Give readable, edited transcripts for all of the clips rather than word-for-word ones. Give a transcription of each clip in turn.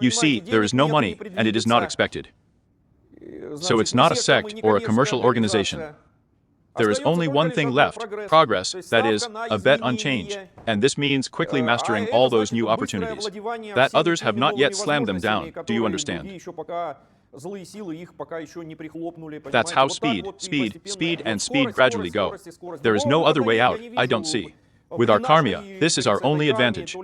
You see, there is no money, and it is not expected. So it's not a sect or a commercial organization. There is only one thing left, progress, that is, a bet on change, and this means quickly mastering all those new opportunities. That others have not yet slammed them down, do you understand? That's how speed, and speed gradually go. There is no other way out, I don't see. With our karma, this is our only advantage.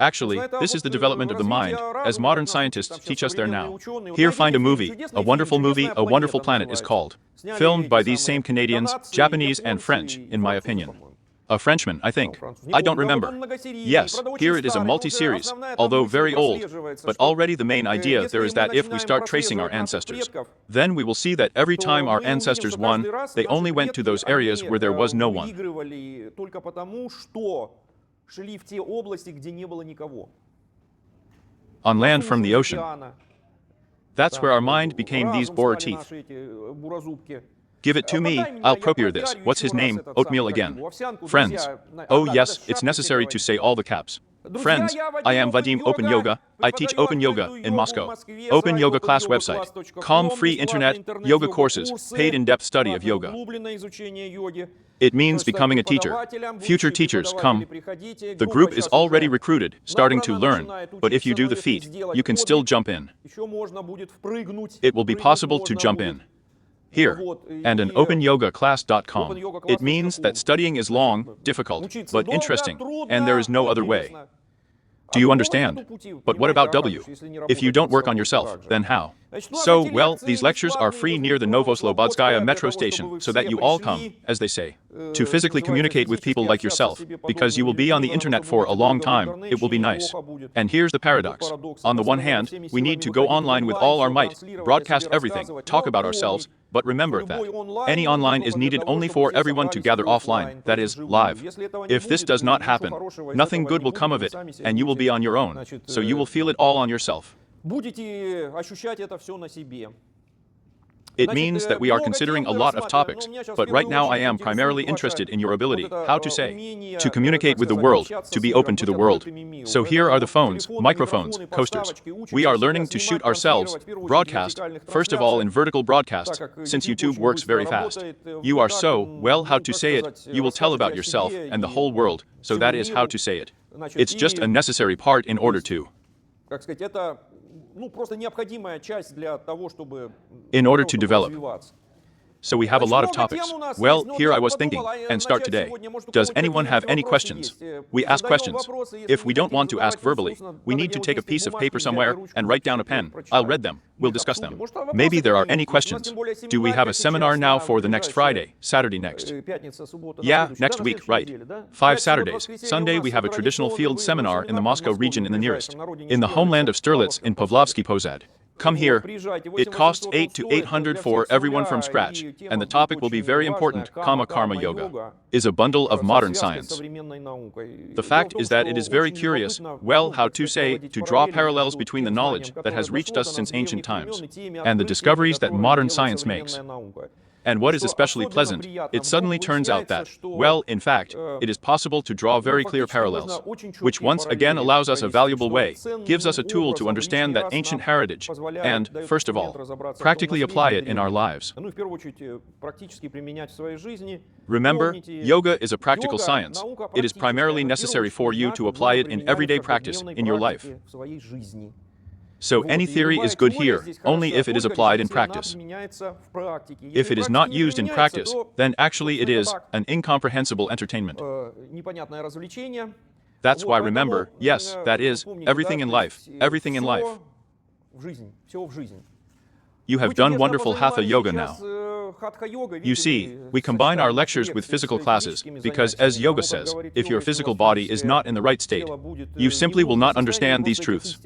Actually, this is the development of the mind, as modern scientists teach us there now. Here find a movie, a wonderful planet is called. Filmed by these same Canadians, Japanese and French, in my opinion. A Frenchman, I think. I don't remember. Yes, here it is a multi-series, although very old, but already the main idea there is that if we start tracing our ancestors, then we will see that every time our ancestors won, they only went to those areas where there was no one. On land from the ocean. That's where our mind became these boar teeth. Give it to me, I'll procure this. What's his name? Oatmeal again. Friends. Oh yes, it's necessary to say all the caps. Friends, I am Vadim Openyoga. I teach Open Yoga in Moscow. Open Yoga class website. Calm free internet, yoga courses, paid in-depth study of yoga. It means becoming a teacher. Future teachers, come. The group is already recruited, starting to learn, but if you do the feat, you can still jump in. It will be possible to jump in. Here, and an OpenYogaClass.com. It means that studying is long, difficult, but interesting, and there is no other way. Do you understand? But what about W? If you don't work on yourself, then how? So, well, these lectures are free near the Novoslobodskaya metro station, so that you all come, as they say, to physically communicate with people like yourself, because you will be on the internet for a long time, it will be nice. And here's the paradox. On the one hand, we need to go online with all our might, broadcast everything, talk about ourselves, but remember that any online is needed only for everyone to gather offline, that is, live. If this does not happen, nothing good will come of it, and you will be on your own, so you will feel it all on yourself. It means that we are considering a lot of topics, but right now I am primarily interested in your ability, how to say, to communicate with the world, to be open to the world. So here are the phones, microphones, coasters. We are learning to shoot ourselves, broadcast, first of all in vertical broadcast, since YouTube works very fast. You are so, well, how to say it, you will tell about yourself and the whole world, so that is how to say it. It's just a necessary part in order to. In order to develop. So we have a lot of topics. Well, here I was thinking, and start today. Does anyone have any questions? We ask questions. If we don't want to ask verbally, we need to take a piece of paper somewhere and write down a pen. I'll read them. We'll discuss them. Maybe there are any questions. Do we have a seminar now for the next Friday, Saturday next? Yeah, next week, right. 5 Saturdays. Sunday we have a traditional field seminar in the Moscow region in the nearest. In the homeland of Sterlitz in Pavlovsky Posad. Come here. It costs 800 to 800 for everyone from scratch, and the topic will be very important. Karma Yoga is a bundle of modern science. The fact is that it is very curious, well, how to say, to draw parallels between the knowledge that has reached us since ancient times and the discoveries that modern science makes. And what is especially pleasant, it suddenly turns out that, well, in fact, it is possible to draw very clear parallels, which once again allows us a valuable way, gives us a tool to understand that ancient heritage, and, first of all, practically apply it in our lives. Remember, yoga is a practical science. It is primarily necessary for you to apply it in everyday practice in your life. So any theory is good here, only if it is applied in practice. If it is not used in practice, then actually it is an incomprehensible entertainment. That's why remember, yes, that is, everything in life, everything in life. You have done wonderful Hatha Yoga now. You see, we combine our lectures with physical classes, because as yoga says, if your physical body is not in the right state, you simply will not understand these truths.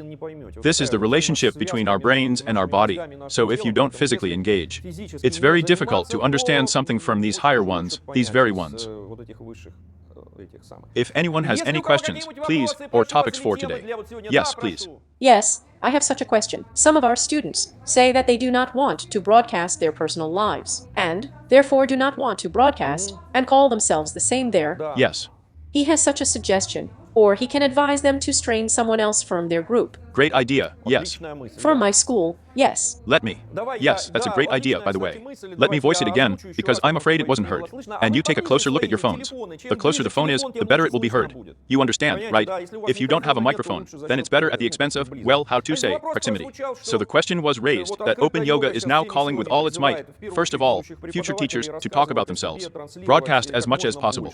This is the relationship between our brains and our body, so if you don't physically engage, it's very difficult to understand something from these higher ones, these very ones. If anyone has any questions, please, or topics for today. Yes, please. Yes, I have such a question. Some of our students say that they do not want to broadcast their personal lives, and therefore do not want to broadcast and call themselves the same there. Yes. He has such a suggestion. Or he can advise them to train someone else from their group. Great idea, yes. From my school, yes. Let me. Yes, that's a great idea, by the way. Let me voice it again, because I'm afraid it wasn't heard. And you take a closer look at your phones. The closer the phone is, the better it will be heard. You understand, right? If you don't have a microphone, then it's better at the expense of, well, how to say, proximity. So the question was raised that Open Yoga is now calling with all its might, first of all, future teachers to talk about themselves. Broadcast as much as possible.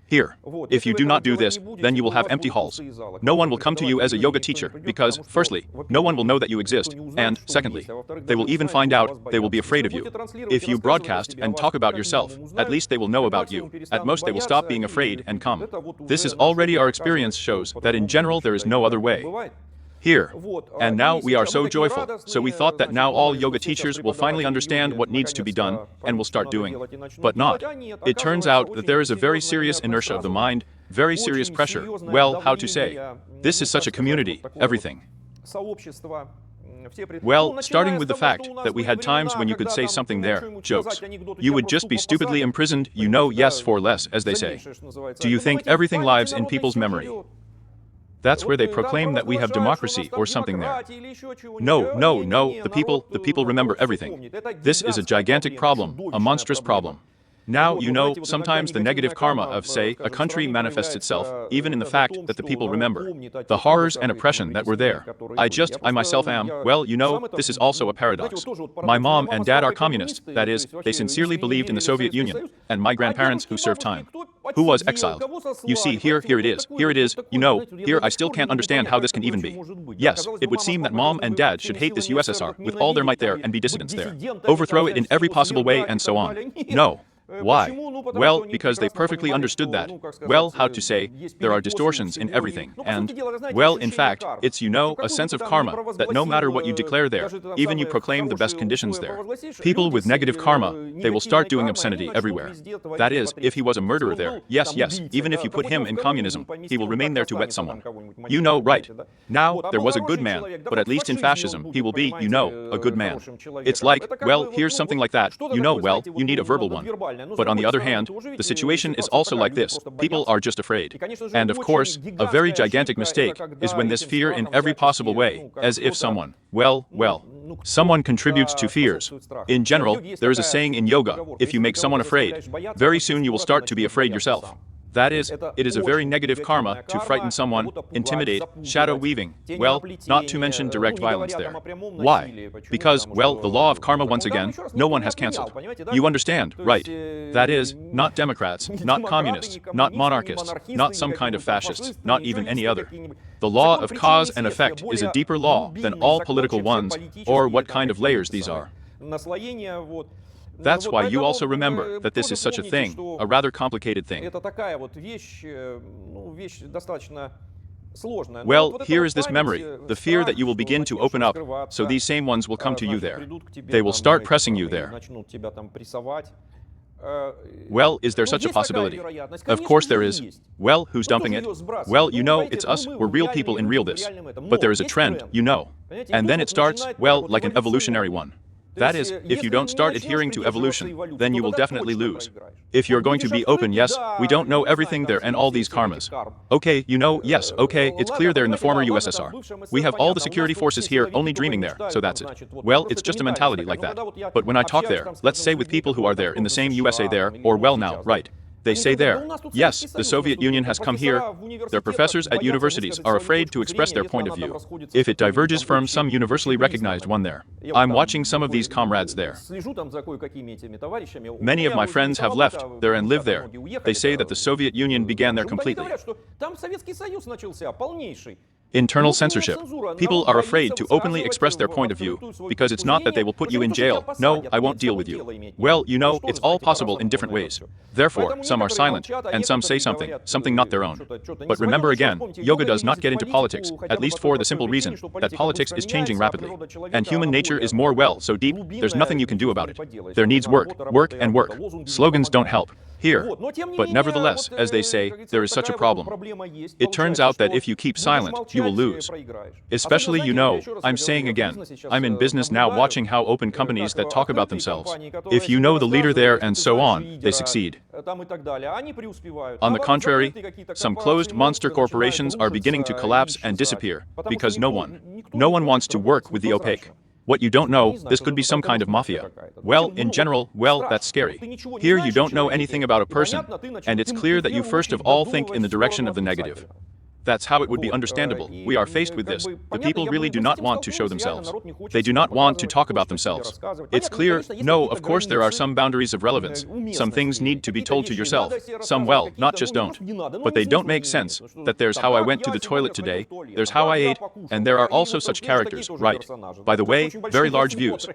Here, if you do not do this, then you will have empty halls. No one will come to you as a yoga teacher because, firstly, no one will know that you exist, and, secondly, they will even find out they will be afraid of you. If you broadcast and talk about yourself, at least they will know about you. At most they will stop being afraid and come. This is already our experience shows that in general there is no other way. Here. And now we are so joyful, so we thought that now all yoga teachers will finally understand what needs to be done and will start doing. But not. It turns out that there is a very serious inertia of the mind, very serious pressure. Well, how to say? This is such a community, everything. Well, starting with the fact that we had times when you could say something there, jokes. You would just be stupidly imprisoned, you know, yes for less, as they say. Do you think everything lives in people's memory? That's where they proclaim that we have democracy or something there. No, no, no, the people remember everything. This is a gigantic problem, a monstrous problem. Now, you know, sometimes the negative karma of, say, a country manifests itself, even in the fact that the people remember the horrors and oppression that were there. I myself am, well, you know, this is also a paradox. My mom and dad are communists, that is, they sincerely believed in the Soviet Union, and my grandparents who served time. Who was exiled. You see, here it is, you know, here I still can't understand how this can even be. Yes, it would seem that mom and dad should hate this USSR with all their might there and be dissidents there. Overthrow it in every possible way and so on. No. Why? Well, because they perfectly understood that, well, how to say, there are distortions in everything, and, well, in fact, it's, you know, a sense of karma, that no matter what you declare there, even you proclaim the best conditions there. People with negative karma, they will start doing obscenity everywhere. That is, if he was a murderer there, yes, even if you put him in communism, he will remain there to wet someone. You know, right. Now, there was a good man, but at least in fascism, he will be, you know, a good man. It's like, well, here's something like that, you know, well, you need a verbal one. But on the other hand, the situation is also like this, people are just afraid. And of course, a very gigantic mistake is when this fear in every possible way, as if someone, someone contributes to fears. In general, there is a saying in yoga, if you make someone afraid, very soon you will start to be afraid yourself. That is, it is a very negative karma to frighten someone, intimidate, shadow weaving, well, not to mention direct violence there. Why? Because, well, the law of karma once again, no one has cancelled. You understand, right? That is, not Democrats, not communists, not monarchists, not some kind of fascists, not even any other. The law of cause and effect is a deeper law than all political ones, or what kind of layers these are. That's why you also remember that this is such a thing, a rather complicated thing. Well, here is this memory, the fear that you will begin to open up, so these same ones will come to you there. They will start pressing you there. Well, is there such a possibility? Of course there is. Well, who's dumping it? Well, you know, it's us, we're real people in real this. But there is a trend, you know. And then it starts, well, like an evolutionary one. That is, if you don't start adhering to evolution, then you will definitely lose. If you're going to be open, yes, we don't know everything there and all these karmas. Okay, you know, yes, okay, it's clear there in the former USSR. We have all the security forces here only dreaming there, so that's it. Well, it's just a mentality like that. But when I talk there, let's say with people who are there in the same USA there, or well now, right. They say there, yes, the Soviet Union has come here. Their professors at universities are afraid to express their point of view, if it diverges from some universally recognized one there. I'm watching some of these comrades there. Many of my friends have left there and live there. They say that the Soviet Union began there completely. Internal censorship. People are afraid to openly express their point of view, because it's not that they will put you in jail. No, I won't deal with you. Well, you know, it's all possible in different ways. Therefore, some are silent, and some say something not their own. But remember again, yoga does not get into politics, at least for the simple reason that politics is changing rapidly. And human nature is more so deep, there's nothing you can do about it. There needs work, and work. Slogans don't help. Here. But nevertheless, as they say, there is such a problem. It turns out that if you keep silent, you will lose. Especially, I'm saying again, I'm in business now watching how open companies that talk about themselves. If you know the leader there and so on, they succeed. On the contrary, some closed monster corporations are beginning to collapse and disappear, because no one wants to work with the opaque. What you don't know, this could be some kind of mafia. Well, in general, that's scary. Here you don't know anything about a person, and it's clear that you first of all think in the direction of the negative. That's how it would be understandable. We are faced with this. The people really do not want to show themselves. They do not want to talk about themselves. It's clear, no, of course there are some boundaries of relevance. Some things need to be told to yourself. Some, not just don't. But they don't make sense. That there's how I went to the toilet today, there's how I ate, and there are also such characters, right? By the way, very large views.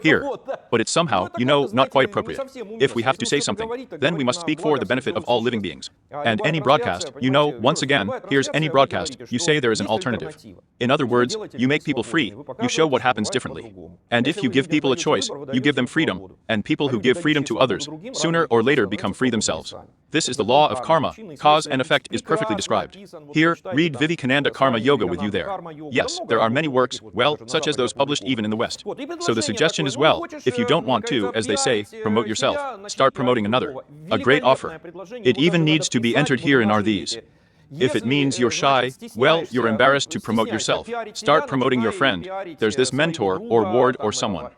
Here. But it's somehow, not quite appropriate. If we have to say something, then we must speak for the benefit of all living beings. And any broadcast, once again, here's any broadcast, you say there is an alternative. In other words, you make people free, you show what happens differently. And if you give people a choice, you give them freedom, and people who give freedom to others, sooner or later become free themselves. This is the law of karma, cause and effect is perfectly described. Here, read Vivekananda Karma Yoga with you there. Yes, there are many works, such as those published even in the West. So the suggestion is if you don't want to, as they say, promote yourself, start promoting another. A great offer. It even needs to be entered here in are these. If it means you're shy, you're embarrassed to promote yourself. Start promoting your friend. There's this mentor or ward or someone.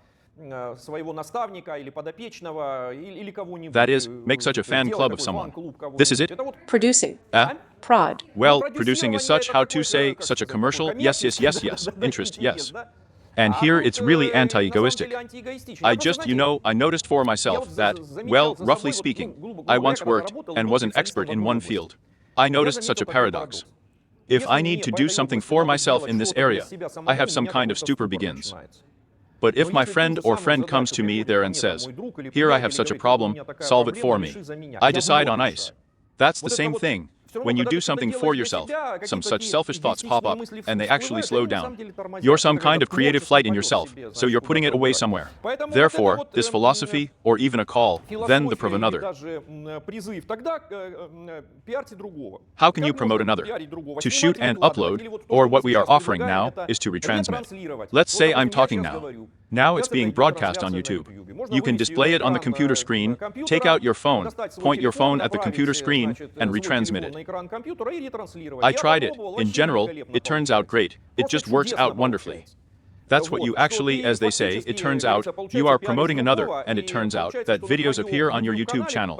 That is, make such a fan club of someone. This is it? Producing. Prod. Producing is such, how to say, such a commercial, yes, interest, yes. And here it's really anti-egoistic. I noticed for myself that, roughly speaking, I once worked and was an expert in one field. I noticed such a paradox. If I need to do something for myself in this area, I have some kind of stupor begins. But if my friend or friend comes to me there and says, here I have such a problem, solve it for me, I decide on ice. That's the same thing. When you do something for yourself, some such selfish thoughts pop up, and they actually slow down. You're some kind of creative flight in yourself, so you're putting it away somewhere. Therefore, this philosophy, or even a call, then the promote another. How can you promote another? To shoot and upload, or what we are offering now, is to retransmit. Let's say I'm talking now. Now it's being broadcast on YouTube. You can display it on the computer screen, take out your phone, point your phone at the computer screen, and retransmit it. I tried it. In general, it turns out great. It just works out wonderfully. That's what you actually, as they say, it turns out, you are promoting another, and it turns out that videos appear on your YouTube channel.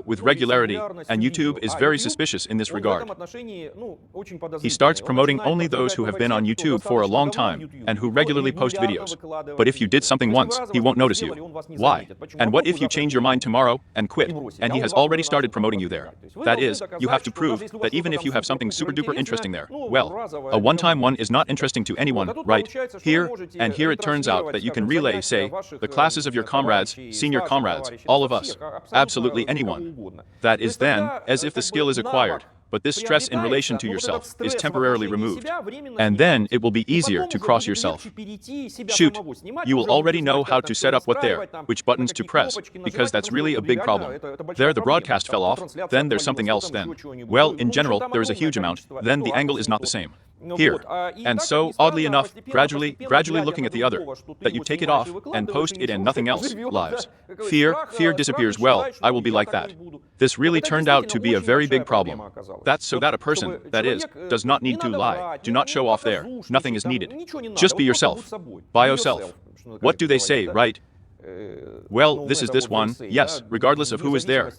With regularity, and YouTube is very suspicious in this regard. He starts promoting only those who have been on YouTube for a long time, and who regularly post videos. But if you did something once, he won't notice you. Why? And what if you change your mind tomorrow, and quit, and he has already started promoting you there? That is, you have to prove that even if you have something super duper interesting there, a one-time one is not interesting to anyone, right? Here it turns out that you can relay, say, the classes of your comrades, senior comrades, all of us, absolutely anyone. That is then, as if the skill is acquired, but this stress in relation to yourself is temporarily removed. And then it will be easier to cross yourself. Shoot, you will already know how to set up which buttons to press, because that's really a big problem. There the broadcast fell off, then there's something else then. In general, there is a huge amount, then the angle is not the same. Here. And so, oddly enough, gradually looking at the other, that you take it off and post it and nothing else, lives. Fear disappears. I will be like that. This really turned out to be a very big problem. That's so that a person, that is, does not need to lie, do not show off there, nothing is needed. Just be yourself. By yourself. What do they say, right? This is this one, yes, regardless of who is there,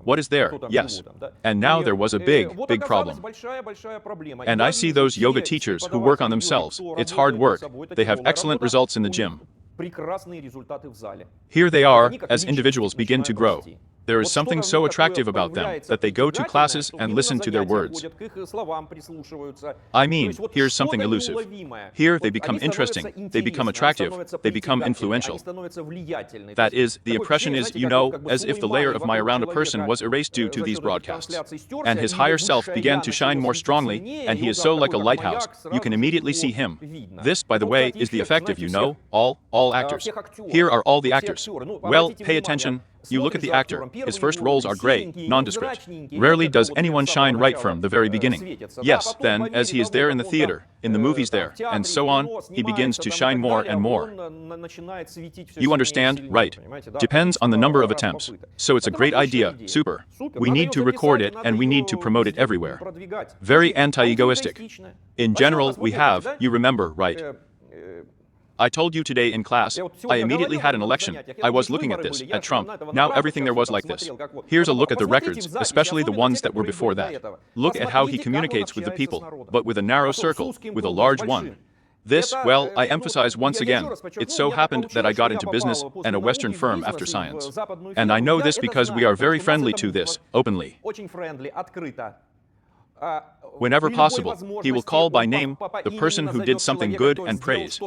what is there, yes. And now there was a big problem. And I see those yoga teachers who work on themselves, it's hard work, they have excellent results in the gym. Here they are, as individuals begin to grow. There is something so attractive about them that they go to classes and listen to their words. I mean, here's something elusive. Here they become interesting, they become attractive, they become influential. That is, the impression is, as if the layer of my around a person was erased due to these broadcasts. And his higher self began to shine more strongly, and he is so like a lighthouse, you can immediately see him. This, by the way, is the effect of, all actors. Here are all the actors. Pay attention. You look at the actor, his first roles are gray, nondescript. Rarely does anyone shine right from the very beginning. Yes, then, as he is there in the theater, in the movies there, and so on, he begins to shine more and more. You understand, right? Depends on the number of attempts. So it's a great idea, super. We need to record it and we need to promote it everywhere. Very anti-egoistic. In general, we have, you remember, right? I told you today in class, I immediately had an election. I was looking at this, at Trump. Now everything there was like this. Here's a look at the records, especially the ones that were before that. Look at how he communicates with the people, but with a narrow circle, with a large one. This, well, I emphasize once again, it so happened that I got into business and a Western firm after science. And I know this because we are very friendly to this, openly. Whenever possible, he will call by name the person who did something good and praise.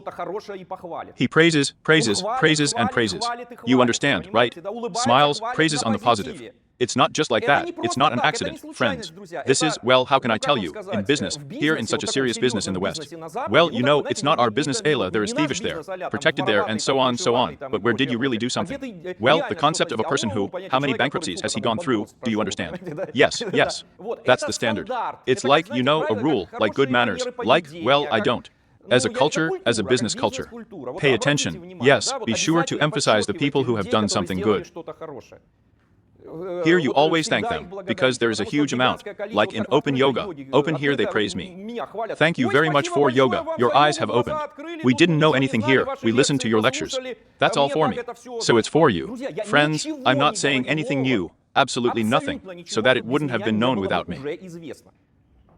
He praises, praises, praises, and praises. You understand, right? Smiles, praises on the positive. It's not just like that. It's not an accident, friends. This is, well, how can I tell you, in business, here in such a serious business in the West. Well, you know, it's not our business, Ayla, there is thievish there, protected there, and so on, so on. But where did you really do something? Well, the concept of a person who, how many bankruptcies has he gone through, do you understand? Yes, yes. That's the standard. It's like, you know, a rule, like good manners, like, well, I don't. As a culture, as a business culture. Pay attention, yes, be sure to emphasize the people who have done something good. Here you always thank them, because there is a huge amount, like in Open Yoga. Open here they praise me. Thank you very much for yoga, your eyes have opened. We didn't know anything here, we listened to your lectures. That's all for me. So it's for you. Friends, I'm not saying anything new, absolutely nothing, so that it wouldn't have been known without me.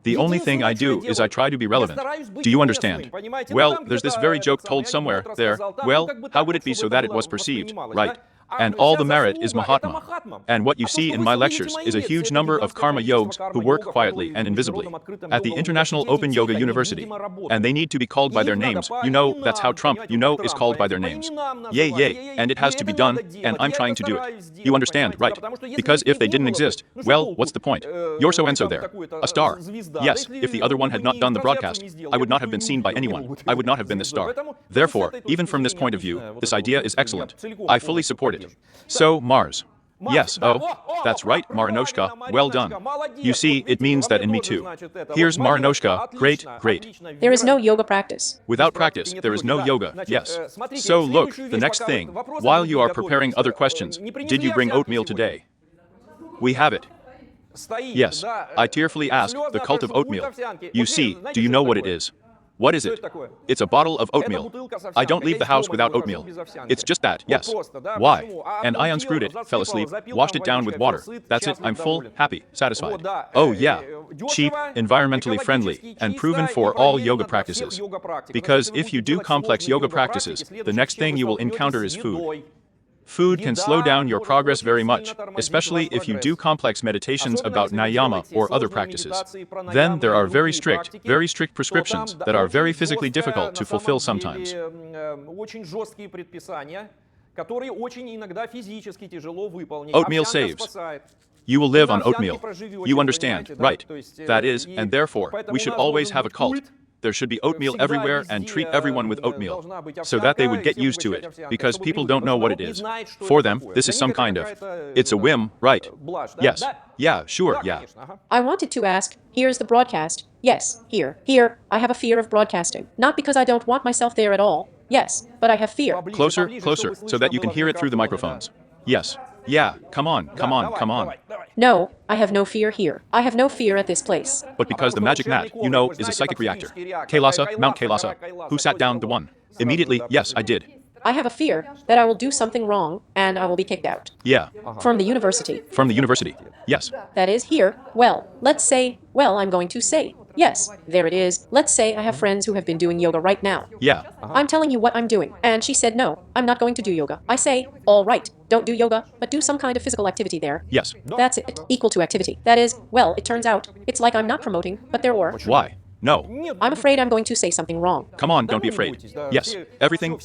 The only thing I do is I try to be relevant. Do you understand? Well, there's this very joke told somewhere, there, well, how would it be so that it was perceived, right? And all the merit is Mahatma. And what you see in my lectures is a huge number of karma yogs who work quietly and invisibly at the International Open Yoga University. And they need to be called by their names. You know, that's how Trump, you know, is called by their names. Yay, yay. And it has to be done, and I'm trying to do it. You understand, right? Because if they didn't exist, well, what's the point? You're so-and-so there. A star. Yes, if the other one had not done the broadcast, I would not have been seen by anyone. I would not have been this star. Therefore, even from this point of view, this idea is excellent. I fully support it. So, Mars. Yes, oh, that's right, Marinoshka, well done. You see, it means that in me too. Here's Marinoshka, great, great. There is no yoga practice. Without practice, there is no yoga, yes. So look, the next thing, while you are preparing other questions, did you bring oatmeal today? We have it. Yes, I tearfully ask, the cult of oatmeal. You see, do you know what it is? What is it? It's a bottle of oatmeal. I don't leave the house without oatmeal. It's just that, yes. Why? And I unscrewed it, fell asleep, washed it down with water. That's it, I'm full, happy, satisfied. Oh yeah, cheap, environmentally friendly, and proven for all yoga practices. Because if you do complex yoga practices, the next thing you will encounter is food. Food can slow down your progress very much, especially if you do complex meditations about niyama or other practices. Then there are very strict prescriptions that are very physically difficult to fulfill sometimes. Oatmeal saves. You will live on oatmeal. You understand, right? That is, and therefore, we should always have a cult. There should be oatmeal everywhere and treat everyone with oatmeal, so that they would get used to it, because people don't know what it is. For them, this is some kind of, it's a whim, right? Yes. Yeah, sure, yeah. I wanted to ask, here's the broadcast. Yes, here, I have a fear of broadcasting. Not because I don't want myself there at all. Yes, but I have fear. Closer, closer, so that you can hear it through the microphones. Yes. Yeah, come on. No, I have no fear here. I have no fear at this place. But because the magic mat, you know, is a psychic reactor. Kailasa, Mount Kailasa. Who sat down, the one? Immediately, yes, I did. I have a fear that I will do something wrong and I will be kicked out. Yeah. From the university. From the university, yes. That is here, well, let's say, well, I'm going to say. Yes, there it is. Let's say I have friends who have been doing yoga right now. Yeah. I'm telling you what I'm doing. And she said, no, I'm not going to do yoga. I say, all right, don't do yoga, but do some kind of physical activity there. Yes. That's it, equal to activity. That is, well, it turns out, it's like I'm not promoting, but there or. Why? No. I'm afraid I'm going to say something wrong. Come on, don't be afraid. Yes, everything,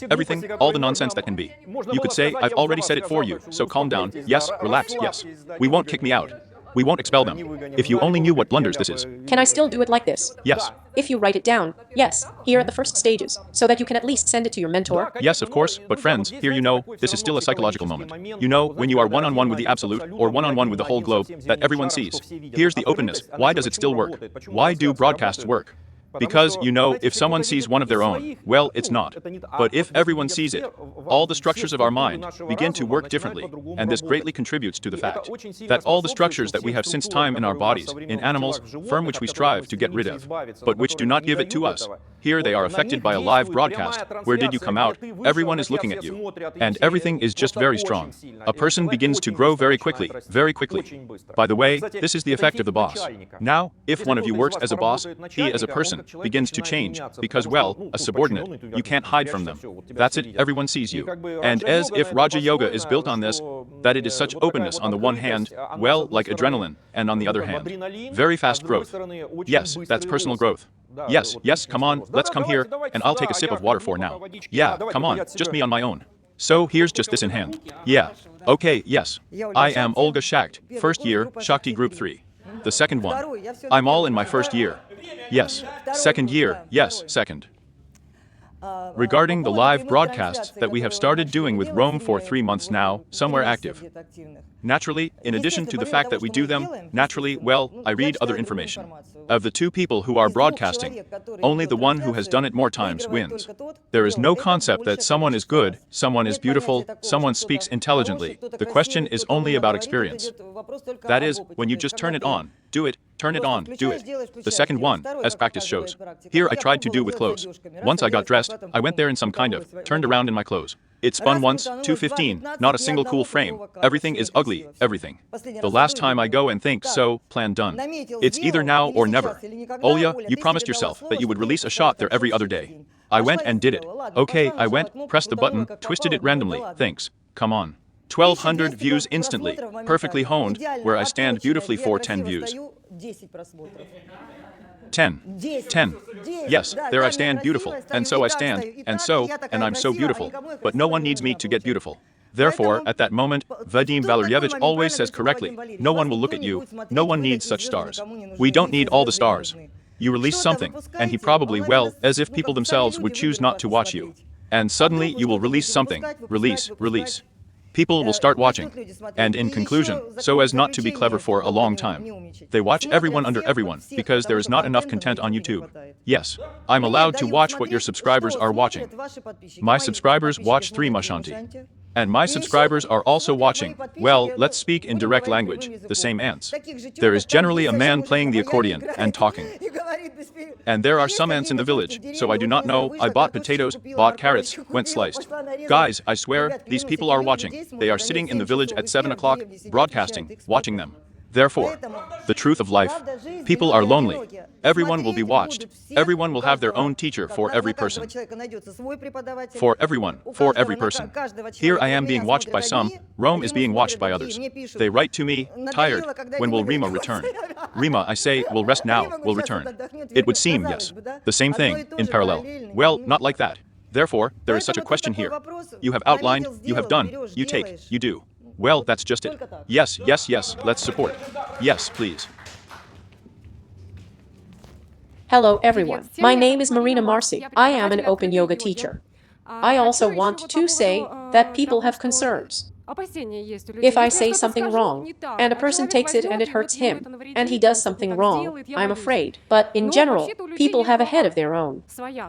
all the nonsense that can be. You could say, I've already said it for you, so calm down. Yes, relax, yes. We won't kick me out. We won't expel them. If you only knew what blunders this is. Can I still do it like this? Yes. If you write it down, yes, here at the first stages, so that you can at least send it to your mentor. Yes, of course, but friends, here you know, this is still a psychological moment. You know, when you are one-on-one with the absolute, or one-on-one with the whole globe, that everyone sees. Here's the openness. Why does it still work? Why do broadcasts work? Because, you know, if someone sees one of their own, well, it's not. But if everyone sees it, all the structures of our mind begin to work differently, and this greatly contributes to the fact that all the structures that we have since time in our bodies, in animals, from which we strive to get rid of, but which do not give it to us, here they are affected by a live broadcast. Where did you come out? Everyone is looking at you. And everything is just very strong. A person begins to grow very quickly, very quickly. By the way, this is the effect of the boss. Now, if one of you works as a boss, he as a person begins to change, because, well, a subordinate, you can't hide from them. That's it, everyone sees you. And as if Raja Yoga is built on this, that it is such openness on the one hand, well, like adrenaline, and on the other hand, very fast growth. Yes, that's personal growth. Yes, yes, come on, let's come here, and I'll take a sip of water for now. Yeah, come on, just me on my own. So here's just this in hand. Yeah, okay, yes. I am Olga Shakt, first year, Shakti Group 3. The second one. I'm all in my first year. Yes. Second year, yes, second. Regarding the live broadcasts that we have started doing with Rome for 3 months now, somewhere active. Naturally, in addition to the fact that we do them, naturally, well, I read other information. Of the two people who are broadcasting, only the one who has done it more times wins. There is no concept that someone is good, someone is beautiful, someone speaks intelligently. The question is only about experience. That is, when you just turn it on, do it, turn it on, do it. The second one, as practice shows. Here I tried to do with clothes. Once I got dressed, I went there in some kind of, turned around in my clothes. It spun once, 2:15, not a single cool frame. Everything is ugly, everything. The last time I go and think, so, plan done. It's either now or never. Olya, you promised yourself that you would release a shot there every other day. I went and did it. Okay, I went, pressed the button, twisted it randomly, thanks. Come on. 1,200 views instantly, perfectly honed, where I stand beautifully for 10 views. 10. Yes, there I stand beautiful, and so I stand, and I'm so beautiful, but no one needs me to get beautiful. Therefore, at that moment, Vadim Valeryevich always says correctly, no one will look at you, no one needs such stars. We don't need all the stars. You release something, and he probably, well, as if people themselves would choose not to watch you. And suddenly you will release something, release. People will start watching. And in conclusion, so as not to be clever for a long time, they watch everyone under everyone, because there is not enough content on YouTube. Yes, I'm allowed to watch what your subscribers are watching. My subscribers watch 3 Mashanti. And my subscribers are also watching, well, let's speak in direct language, the same ants. There is generally a man playing the accordion and talking. And there are some ants in the village, so I do not know, I bought potatoes, bought carrots, went sliced. Guys, I swear, these people are watching. They are sitting in the village at 7 o'clock, broadcasting, watching them. Therefore, the truth of life, people are lonely. Everyone will be watched. Everyone will have their own teacher for every person. For everyone, for every person. Here I am being watched by some, Rome is being watched by others. They write to me, tired, when will Rima return? Rima, I say, will rest now, will return. It would seem, yes, the same thing, in parallel. Well, not like that. Therefore, there is such a question here. You have outlined, you have done, you take, you do. Well, that's just it. Yes, let's support. Yes, please. Hello everyone, my name is Marina Marcy. I am an open yoga teacher. I also want to say that people have concerns. If I say something wrong, and a person takes it and it hurts him, and he does something wrong, I'm afraid. But in general, people have a head of their own.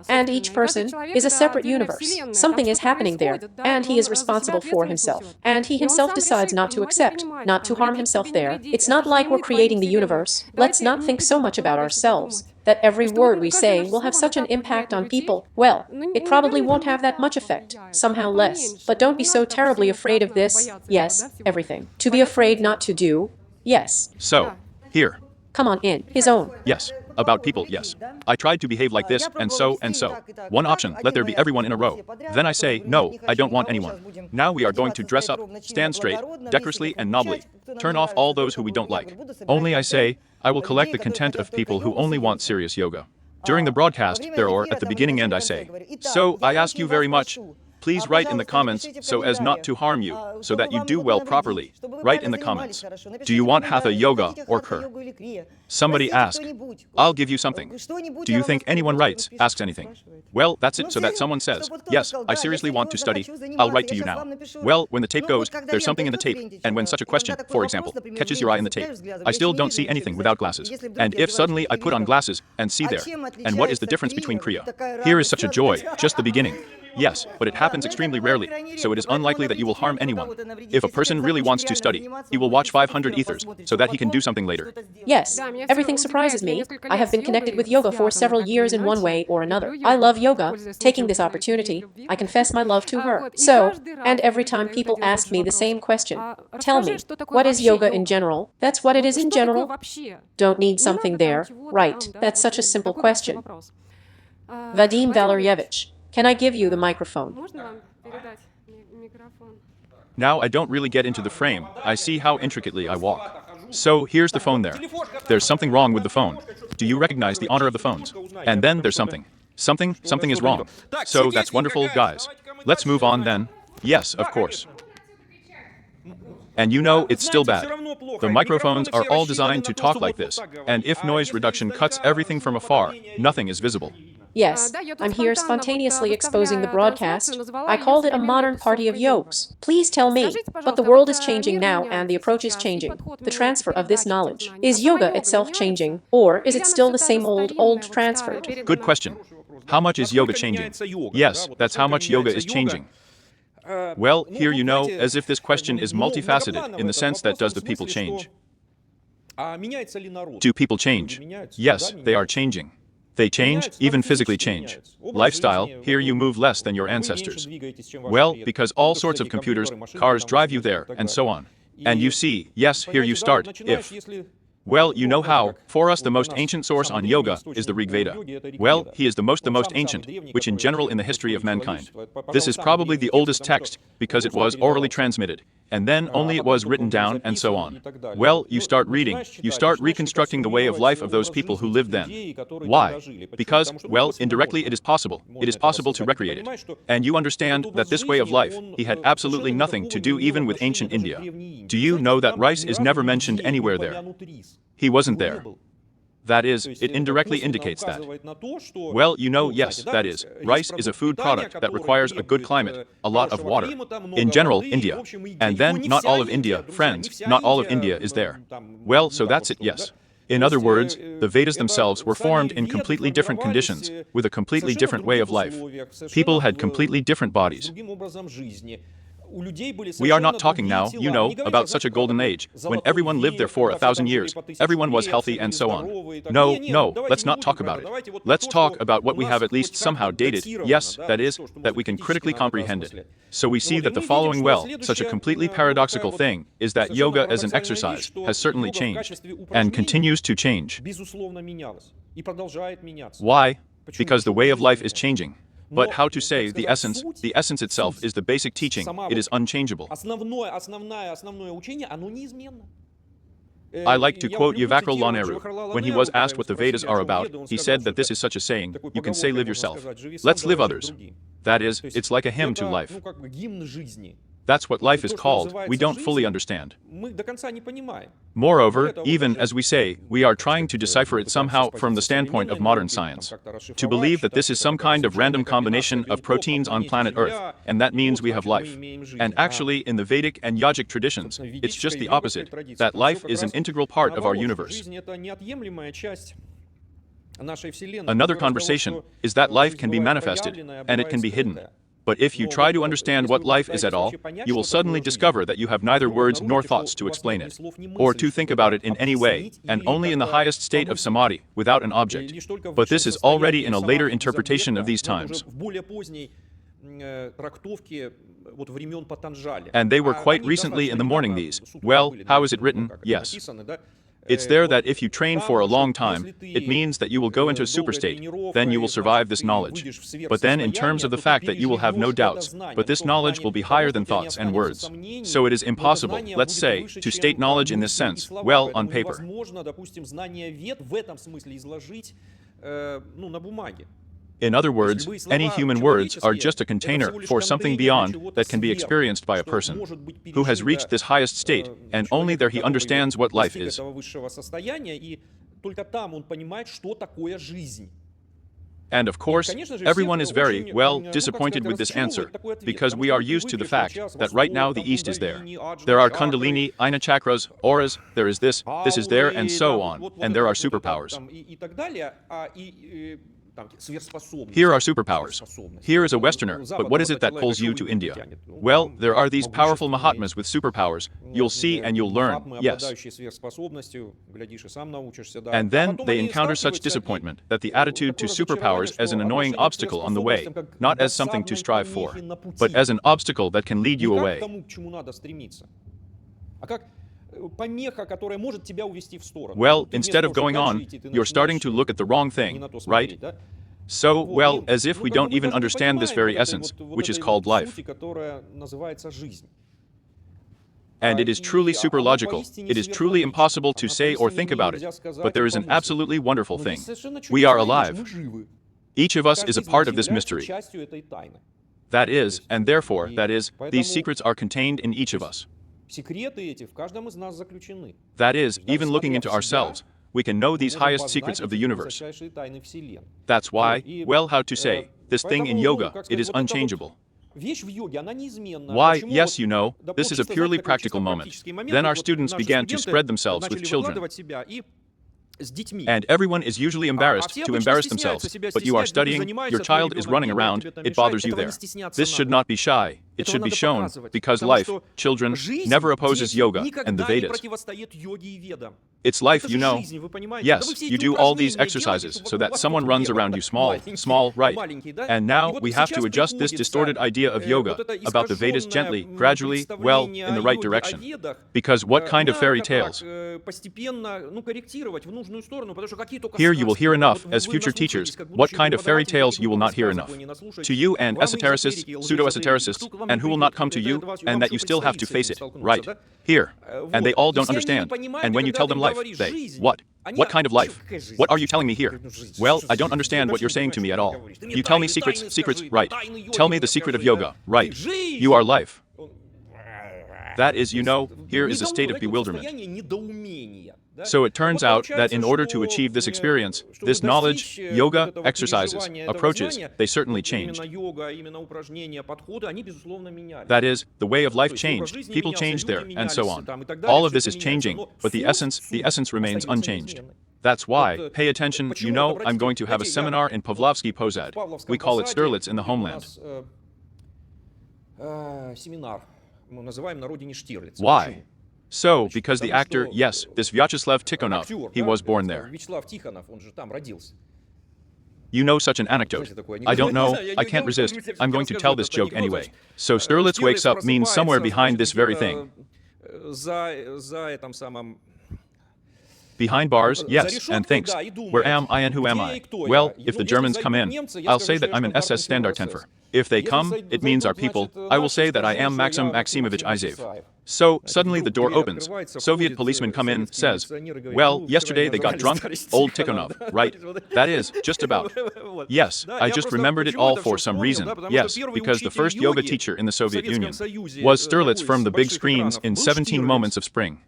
And each person is a separate universe. Something is happening there, and he is responsible for himself. And he himself decides not to accept, not to harm himself there. It's not like we're creating the universe. Let's not think so much about ourselves, that every word we say will have such an impact on people. Well, it probably won't have that much effect, somehow less. But don't be so terribly afraid of this. Yes, everything. To be afraid not to do. Yes. So, here. Come on in, his own. Yes. About people, yes. I tried to behave like this, and so. One option, let there be everyone in a row. Then I say, no, I don't want anyone. Now we are going to dress up, stand straight, decorously and nobly. Turn off all those who we don't like. Only I say, I will collect the content of people who only want serious yoga. During the broadcast, or at the beginning end I say, so I ask you very much, Please write in the comments so as not to harm you, so that you do well properly. Write in the comments. Do you want hatha yoga or kur? Somebody asked. I'll give you something. Do you think anyone writes, asks anything? Well, that's it so that someone says, yes, I seriously want to study. I'll write to you now. Well, when the tape goes, there's something in the tape, and when such a question, for example, catches your eye in the tape, I still don't see anything without glasses. And if suddenly I put on glasses and see there, and what is the difference between kriya? Here is such a joy, just the beginning. Yes, but it happens extremely rarely, so it is unlikely that you will harm anyone. If a person really wants to study, he will watch 500 ethers, so that he can do something later. Yes, everything surprises me. I have been connected with yoga for several years in one way or another. I love yoga. Taking this opportunity, I confess my love to her. So, and every time people ask me the same question, tell me, what is yoga in general? That's what it is in general. Don't need something there, right? That's such a simple question. Vadim Valeryevich, can I give you the microphone? Now I don't really get into the frame, I see how intricately I walk. So here's the phone there. There's something wrong with the phone. Do you recognize the honor of the phones? And then there's something. Something is wrong. So that's wonderful, guys. Let's move on then. Yes, of course. And you know it's still bad. The microphones are all designed to talk like this, and if noise reduction cuts everything from afar, nothing is visible. Yes, I'm here spontaneously exposing the broadcast. I called it a modern party of yokes. Please tell me, but the world is changing now and the approach is changing. The transfer of this knowledge. Is yoga itself changing, or is it still the same old transferred? Good question. How much is yoga changing? Yes, that's how much yoga is changing. Well, here you know, as if this question is multifaceted in the sense that does the people change? Do people change? Yes, they are changing. They change, even physically change. Lifestyle, here you move less than your ancestors. Well, because all sorts of computers, cars drive you there, and so on. And you see, yes, here you start, if. Well, you know how, for us the most ancient source on yoga is the Rig Veda. Well, he is the most ancient, which in general in the history of mankind. This is probably the oldest text, because it was orally transmitted, and then only it was written down and so on. Well, you start reading, you start reconstructing the way of life of those people who lived then. Why? Because, well, indirectly it is possible to recreate it. And you understand that this way of life, he had absolutely nothing to do even with ancient India. Do you know that rice is never mentioned anywhere there? He wasn't there. That is, it indirectly indicates that. Well, you know, yes, that is, rice is a food product that requires a good climate, a lot of water. In general, India. And then, not all of India, friends, not all of India is there. Well, so that's it, yes. In other words, the Vedas themselves were formed in completely different conditions, with a completely different way of life. People had completely different bodies. We are not talking now, you know, about such a golden age, when everyone lived there for 1,000 years, everyone was healthy and so on. No, let's not talk about it. Let's talk about what we have at least somehow dated, yes, that is, that we can critically comprehend it. So we see that the following such a completely paradoxical thing, is that yoga as an exercise has certainly changed, and continues to change. Why? Because the way of life is changing. But how to say the essence itself is the basic teaching, it is unchangeable. I like to quote Yavakral Laneru. When he was asked what the Vedas are about, he said that this is such a saying, you can say live yourself. Let's live others. That is, it's like a hymn to life. That's what life is called, we don't fully understand. Moreover, even as we say, we are trying to decipher it somehow from the standpoint of modern science. To believe that this is some kind of random combination of proteins on planet Earth, and that means we have life. And actually, in the Vedic and Yogic traditions, it's just the opposite, that life is an integral part of our universe. Another conversation is that life can be manifested, and it can be hidden. But if you try to understand what life is at all, you will suddenly discover that you have neither words nor thoughts to explain it, or to think about it in any way, and only in the highest state of samadhi, without an object. But this is already in a later interpretation of these times. And they were quite recently in the morning these. Well, how is it written? Yes. It's there that if you train for a long time, it means that you will go into a superstate, then you will survive this knowledge. But then in terms of the fact that you will have no doubts, but this knowledge will be higher than thoughts and words. So it is impossible, let's say, to state knowledge in this sense, well, on paper. In other words, any human words are just a container for something beyond that can be experienced by a person who has reached this highest state, and only there he understands what life is. And of course, everyone is very, well, disappointed with this answer, because we are used to the fact that right now the East is there. There are Kundalini, Ajna chakras, auras, there is this is there, and so on, and there are superpowers. Here are superpowers. Here is a Westerner, but what is it that pulls you to India? Well, there are these powerful Mahatmas with superpowers. You'll see and you'll learn, yes. And then they encounter such disappointment that the attitude to superpowers as an annoying obstacle on the way, not as something to strive for, but as an obstacle that can lead you away. Well, instead of going on, you're starting to look at the wrong thing, right? So, well, as if we don't even understand this very essence, which is called life. And it is truly superlogical. It is truly impossible to say or think about it. But there is an absolutely wonderful thing. We are alive. Each of us is a part of this mystery. That is, and therefore, that is, these secrets are contained in each of us. That is, even looking into ourselves, we can know these highest secrets of the universe. That's why, well, how to say, this thing in yoga, it is unchangeable. Why, yes, you know, this is a purely practical moment. Then our students began to spread themselves with children. And everyone is usually embarrassed to embarrass themselves, but you are studying, your child is running around, it bothers you there. This should not be shy, it should be shown, because life, children, never opposes yoga and the Vedas. It's life, you know. Yes, you do all these exercises so that someone runs around you small, right. And now we have to adjust this distorted idea of yoga about the Vedas gently, gradually, well, in the right direction. Because what kind of fairy tales? Here you will hear enough, as future teachers, what kind of fairy tales you will not hear enough. To you and esotericists, pseudo-esotericists, and who will not come to you, and that you still have to face it, right? Here. And they all don't understand. And when you tell them life, they, what? What kind of life? What are you telling me here? Well, I don't understand what you're saying to me at all. You tell me secrets, right. Tell me the secret of yoga, right. You are life. That is, you know, here is a state of bewilderment. So it turns out that in order to achieve this experience, this knowledge, yoga, exercises, approaches, they certainly changed. That is, the way of life changed, people changed there, and so on. All of this is changing, but the essence remains unchanged. That's why, pay attention, you know, I'm going to have a seminar in Pavlovsky Posad. We call it Stirlitz in the homeland. Why? So, because the actor, yes, this Vyacheslav Tikhonov, he was born there. You know such an anecdote. I don't know, I can't resist, I'm going to tell this joke anyway. So Stirlitz wakes up means somewhere behind this very thing. Behind bars, yes, and thinks, where am I and who am I? Well, if the Germans come in, I'll say that I'm an SS Standartenfer. If they come, it means our people, I will say that I am Maxim Maximovich Izev. So, suddenly the door opens. Soviet policemen come in, says, well, yesterday they got drunk, old Tikhonov, right? That is, just about. Yes, I just remembered it all for some reason. Yes, because the first yoga teacher in the Soviet Union was Stirlitz from the big screens in 17 Moments of Spring.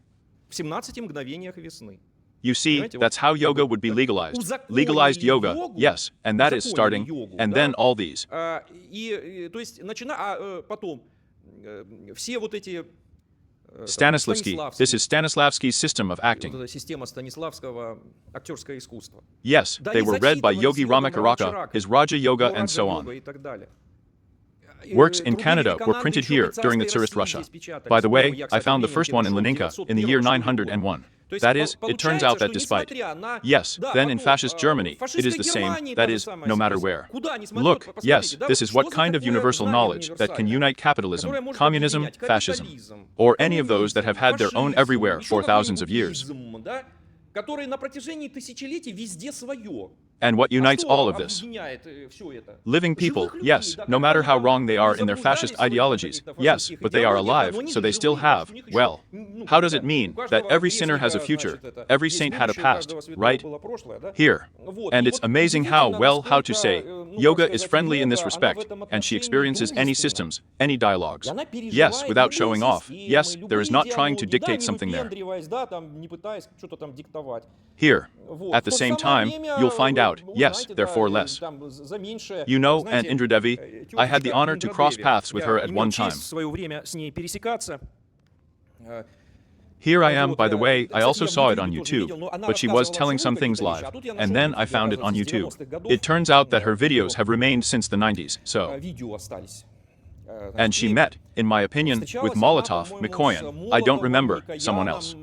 You see, that's how yoga would be legalized. Legalized yoga, yes, and that is starting, and then all these. Stanislavski, this is Stanislavski's system of acting. Yes, they were read by Yogi Ramakaraka, his Raja Yoga, and so on. Works in Canada were printed here during the Tsarist Russia. By the way, I found the first one in Leninka in the year 901. That is, it turns out that despite, yes, then in fascist Germany, it is the same, that is, no matter where. Look, yes, this is what kind of universal knowledge that can unite capitalism, communism, fascism, or any of those that have had their own everywhere for thousands of years. And what unites all of this? Living people, yes, no matter how wrong they are in their fascist ideologies, yes, but they are alive, so they still have, well, how does it mean that every sinner has a future, every saint had a past, right? Here. And it's amazing how to say, yoga is friendly in this respect, and she experiences any systems, any dialogues. Yes, without showing off, yes, there is not trying to dictate something there. Here. At the same time, you'll find out, yes, therefore less. You know, and Indra Devi, I had the honor to cross paths with her at one time. Here I am, by the way, I also saw it on YouTube, but she was telling some things live, and then I found it on YouTube. It turns out that her videos have remained since the 90s, so. And she met, in my opinion, with Molotov, Mikoyan, I don't remember, someone else.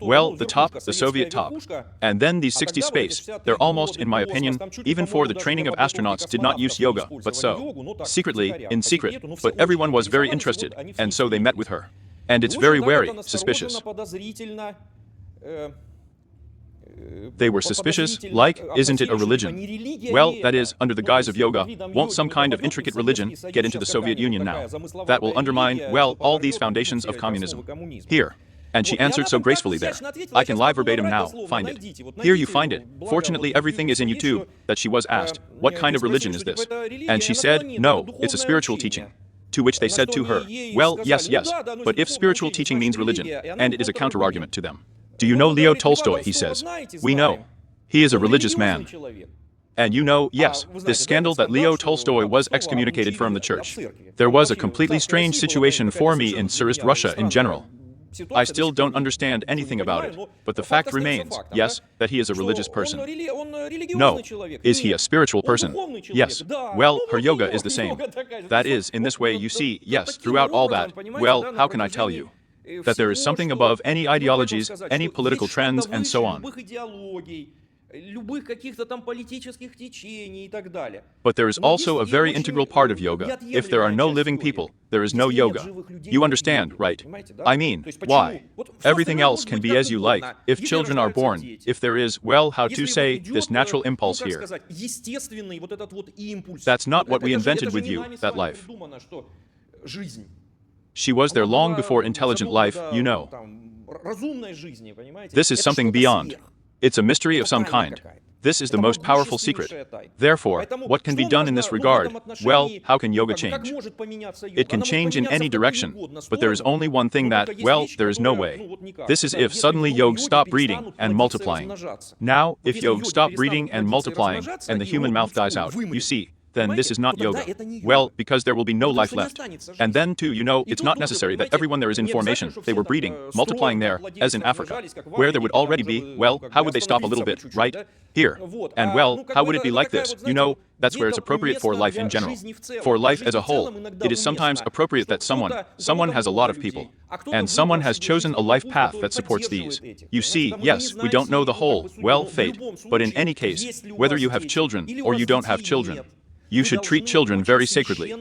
Well, the top, the Soviet top. And then these 60 space, they're almost, in my opinion, even for the training of astronauts did not use yoga, but so. Secretly, in secret, but everyone was very interested, and so they met with her. And it's very wary, suspicious. They were suspicious, like, isn't it a religion? Well, that is, under the guise of yoga, won't some kind of intricate religion get into the Soviet Union now? That will undermine, well, all these foundations of communism. Here. And she answered so gracefully there. I can lie verbatim now, find it. Here you find it. Fortunately everything is in YouTube, that she was asked, what kind of religion is this? And she said, no, it's a spiritual teaching. To which they said to her, well, yes, but if spiritual teaching means religion, and it is a counter-argument to them. Do you know Leo Tolstoy, he says. We know. He is a religious man. And you know, yes, this scandal that Leo Tolstoy was excommunicated from the church. There was a completely strange situation for me in Tsarist Russia in general. I still don't understand anything about it, but the fact remains, yes, that he is a religious person. No. Is he a spiritual person? Yes. Well, her yoga is the same. That is, in this way you see, yes, throughout all that, well, how can I tell you? That there is something above any ideologies, any political trends, and so on. But there is also a very integral part of yoga. If there are no living people, there is no yoga. You understand, right? I mean, why? Everything else can be as you like, if children are born, if there is, well, how to say, this natural impulse here. That's not what we invented with you, that life. She was there long before intelligent life, you know. This is something beyond. It's a mystery of some kind. This is the most powerful secret. Therefore, what can be done in this regard? Well, how can yoga change? It can change in any direction, but there is only one thing that, well, there is no way. This is if suddenly yoga stopped breeding and multiplying. Now, if yoga stopped breeding and multiplying, and the human mouth dies out, you see, then this is not yoga. Well, because there will be no life left. And then, too, you know, it's not necessary that everyone there is in formation. They were breeding, multiplying there, as in Africa, where there would already be, well, how would they stop a little bit, right? Here. And well, how would it be like this? You know, that's where it's appropriate for life in general. For life as a whole, it is sometimes appropriate that someone has a lot of people. And someone has chosen a life path that supports these. You see, yes, we don't know the whole, well, fate. But in any case, whether you have children or you don't have children, you should treat children very sacredly.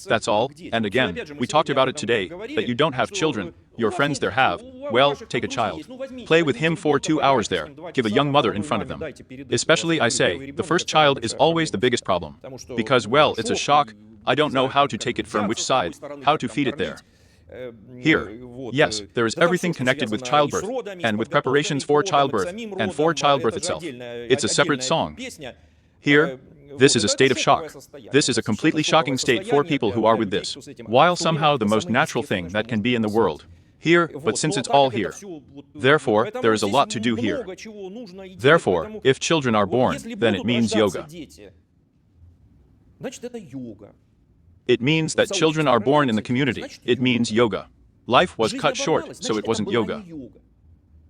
That's all. And again, we talked about it today, that you don't have children, your friends there have. Well, take a child. Play with him for 2 hours there. Give a young mother in front of them. Especially, I say, the first child is always the biggest problem. Because, well, it's a shock. I don't know how to take it from which side, how to feed it there. Here, yes, there is everything connected with childbirth, and with preparations for childbirth, and for childbirth itself. It's a separate song. Here, this is a state of shock. This is a completely shocking state for people who are with this, while somehow the most natural thing that can be in the world. Here, but since it's all here. Therefore, there is a lot to do here. Therefore, if children are born, then it means yoga. It means that children are born in the community. It means yoga. Life was cut short, so it wasn't yoga.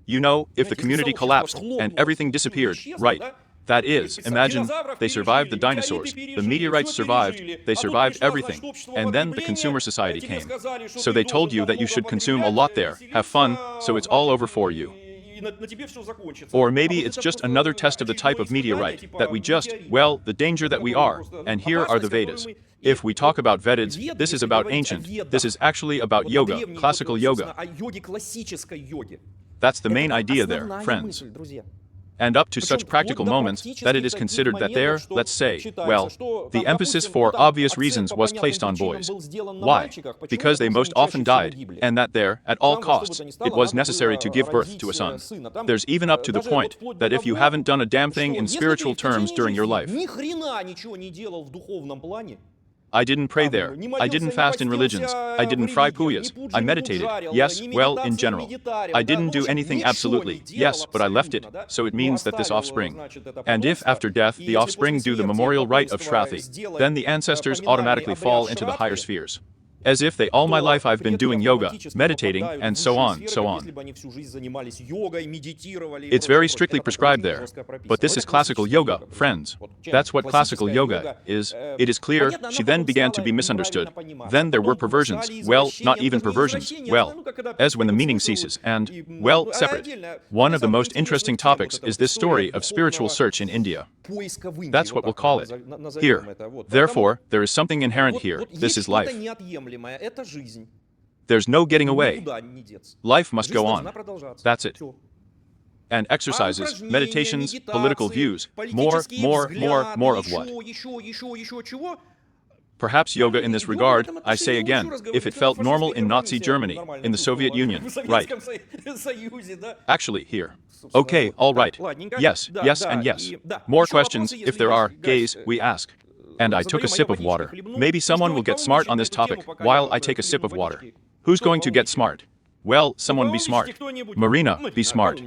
You know, if the community collapsed and everything disappeared, right? That is, imagine, they survived the dinosaurs, the meteorites survived, they survived everything, and then the consumer society came. So they told you that you should consume a lot there, have fun, so it's all over for you. Or maybe it's just another test of the type of meteorite, that we just, well, the danger that we are, and here are the Vedas. If we talk about Vedas, this is about ancient, this is actually about yoga, classical yoga. That's the main idea there, friends. and up to such practical moments that it is considered that there, let's say, well, the emphasis for obvious reasons was placed on boys. Why? Because they most often died, and that there, at all costs, it was necessary to give birth to a son. There's even up to the point that if you haven't done a damn thing in spiritual terms during your life, I didn't pray there, I didn't fast in religions, I didn't fry puyas, I meditated, yes, well, in general. I didn't do anything absolutely, yes, but I left it, so it means that this offspring. And if after death the offspring do the memorial rite of Shraddhi, then the ancestors automatically fall into the higher spheres. As if they all my life I've been doing yoga, meditating, and so on, so on. It's very strictly prescribed there. But this is classical yoga, friends. That's what classical yoga is. It is clear, she then began to be misunderstood. Then there were perversions, well, not even perversions, well, as when the meaning ceases, and, well, separate. One of the most interesting topics is this story of spiritual search in India. That's what we'll call it. Here. Therefore, there is something inherent here. This is life. There's no getting away. Life must go on. That's it. And exercises, meditations, political views, more of what? Perhaps yoga in this regard, I say again, if it felt normal in Nazi Germany, in the Soviet Union, right? Actually, here. Okay, all right. Yes, yes, and yes. More questions, if there are, gays, we ask. And I took a sip of water. Maybe someone will get smart on this topic while I take a sip of water. Who's going to get smart? Well, someone be smart. Marina, be smart.